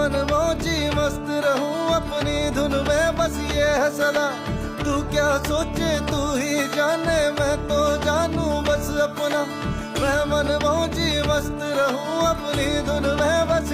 मन मौजी मस्त रहूं अपनी धुन में, बस ये है सदा। तू क्या सोचे तू ही जाने, मैं तो जानूं बस अपना। मैं मन मौजी मस्त रहूं अपनी धुन में, बस